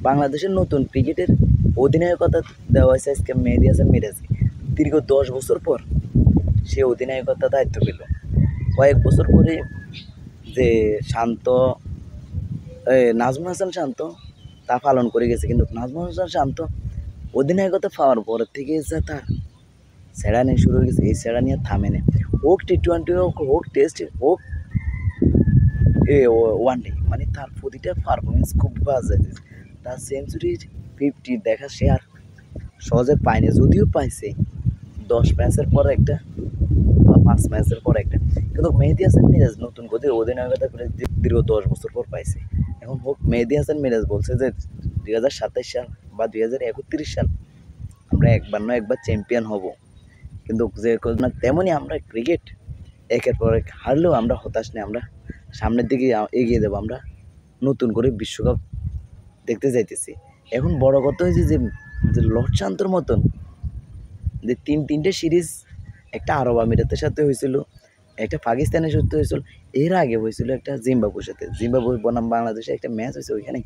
বাংলাদেশের নতুন ক্রিকেটের অধিনায়কতা দেওয়া হয়েছে আজকে মেহেদী হাসান মিরাজকে। দীর্ঘ 10 বছর পর সে অধিনায়কতা দায়িত্ব পেল। কয়েক বছর পরে যে শান্ত নাজমুল হাসান শান্ত তা পালন করে গেছে, কিন্তু নাজমুল হাসান শান্ত অধিনায়কতা পাওয়ার পর থেকে যা তার সেরানি শুরু হয়ে গেছে, এই সেরানি আর থামে না। হোক টি-20 হোক, হোক টেস্ট হোক ওয়ানডে, মানে তার প্রতিটা পারফরমেন্স খুব বাজে। তার সেঞ্চুরি 50 দেখা সে আর সহজে পায়নি, যদিও পাইছে 10 ম্যাচের পর একটা বা 5 ম্যাচের পর একটা, কিন্তু মেহেদী হাসান মিরাজ নতুন গতির অধিনায়কতা করে দীর্ঘ 10 বছর পর পাইছে। এখন হোক মেহেদী হাসান মিরাজ বলছে যে 2027 সাল বা 2031 সাল আমরা একবার নয় একবার চ্যাম্পিয়ন হব, কিন্তু যে না তেমনই আমরা ক্রিকেট একের পর এক হারলেও আমরা হতাশ নেই, আমরা সামনের দিকে এগিয়ে দেবো, আমরা নতুন করে বিশ্বকাপ দেখতে যাইতেছি। এখন বড় কথা হয়েছে যে লর্ড শান্তর মতন যে তিনটে সিরিজ, একটা আরব আমিরাতের সাথে হয়েছিল, একটা পাকিস্তানের সাথে হয়েছিল, এর আগে হয়েছিল একটা জিম্বাবুয়ের সাথে। জিম্বাবুয়ে বনাম বাংলাদেশে একটা ম্যাচ হয়েছে, ওইখানে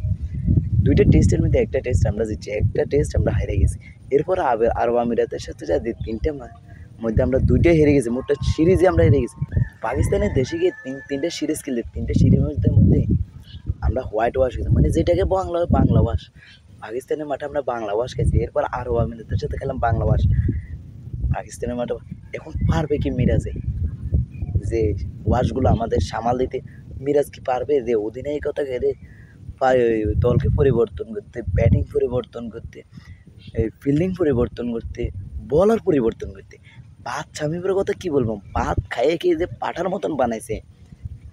2টা টেস্টের মধ্যে একটা টেস্ট আমরা জিতছি, একটা টেস্ট আমরা হেরে গেছি। এরপর আরব আমিরাতের সাথে যা 3টে মধ্যে আমরা 2টাই হেরে গেছি, মোটটা সিরিজে আমরা হেরে গেছি। পাকিস্তানের দেশে গিয়ে তিনটে সিরিজ খেলতে, 3টে সিরিজের মধ্যে আমরা হোয়াইট ওয়াশ খেয়েছি, মানে যেটাকে বাংলা ওয়াশ। পাকিস্তানের মাঠে আমরা বাংলা ওয়াশ খেয়েছি, এরপর আরব আমিরাতের সাথে খেলাম বাংলা ওয়াশ। পাকিস্তানের মাঠে এখন পারবে কি মিরাজে যে ওয়াশগুলো আমাদের সামাল দিতে? মিরাজ কি পারবে যে অধিনায়কতা খেলে দলকে পরিবর্তন করতে, ব্যাটিং পরিবর্তন করতে, ফিল্ডিং পরিবর্তন করতে, বলার পরিবর্তন করতে? ভাত শামিমের কথা কি বলবো, ভাত খাইয়ে খেয়ে যে পাঠার মতন বানাইছে,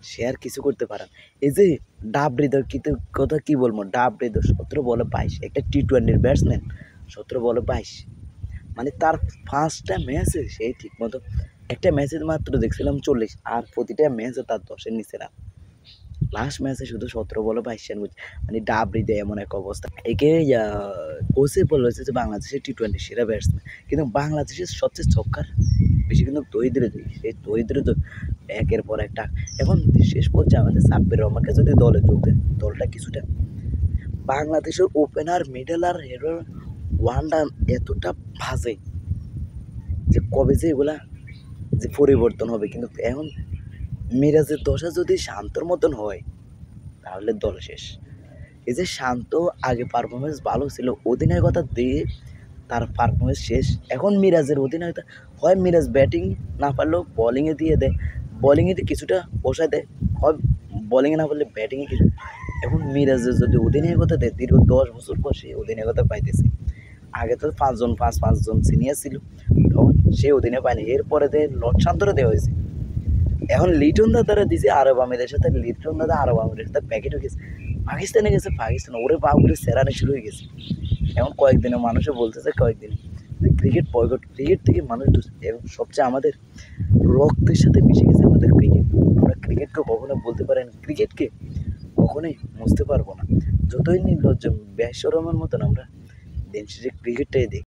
সে আর কিছু করতে পারে না। এই যে ডাব হৃদয় কথা কি বলবো, ডাব হৃদয় 17 বলে 22, একটা টি-20 ব্যাটসম্যান 17 বলে 22, মানে তার 5টা ম্যাচে সেই ঠিক মতো, একটা ম্যাচে মাত্র দেখছিলাম 40, আর প্রতিটা ম্যাচে তার 10-এর নিচে রান। লাস্ট ম্যাচে শুধু 17 বলে 22 রান করছে, মানে ডাবরি দেয় এমন এক অবস্থা। একে কোচে বলেছে যে বাংলাদেশের টি-20 সেরা ব্যাটসম্যান, কিন্তু বাংলাদেশের সবচেয়ে ছক্কার বেশি কিন্তু দরিদ্র, সেই দরিদ্র তো একের পর একটা। এখন শেষ পর্যায়ে আমাদের সাব্বির রহমানকে যদি দলে যোগ দেয়, দলটা কিছুটা, বাংলাদেশের ওপেনার মিডল হেডার ওয়ানডার এতটা বাজে যে কবে যে এগুলা যে পরিবর্তন হবে। কিন্তু এখন মিরাজের দশা যদি শান্তর মতন হয় তাহলে দল শেষ। এই যে শান্ত আগে পারফরমেন্স ভালো ছিল, অধিনায়কতা দিয়ে তার পারফরমেন্স শেষ। এখন মিরাজের অধিনায়কতা হয় মিরাজ ব্যাটিং না পারলেও বলিংয়ে দিয়ে দেয়, বলিংয়ে দিয়ে কিছুটা বসায় দেয়, হয় বলিংয়ে না পারলে ব্যাটিংয়ে কিছু। এখন মিরাজের যদি অধিনায়কতা দেয়, দীর্ঘ 10 বছর পর সে অধিনায়কতা পাইতেছে। আগে তো 5জন সিনিয়র ছিল, তখন সে অধীনে পায়নি, এরপরে লর্ড শান্তরে দেওয়া হয়েছে। এখন লিটন দাদারা দিছে আরব আমিরের সাথে, লিটন দাদা আরব আমিরের সাথে প্যাকেট হয়ে গেছে, পাকিস্তানে গেছে, পাকিস্তান ওরে বাবুরে সেরানি শুরু হয়ে গেছে। এখন কয়েকদিনে মানুষে বলতেছে কয়েকদিন যে ক্রিকেট বয়কট, ক্রিকেট থেকে মানুষ এবং সবচেয়ে আমাদের রক্তের সাথে মিশে গেছে আমাদের ক্রিকেট। আমরা ক্রিকেটকে কখনো বলতে পারেন, ক্রিকেটকে কখনোই বুঝতে পারবো না, যতই নির্লজ্জ বেশরমের মতন আমরা দিন শেষে ক্রিকেটটাই দেখি।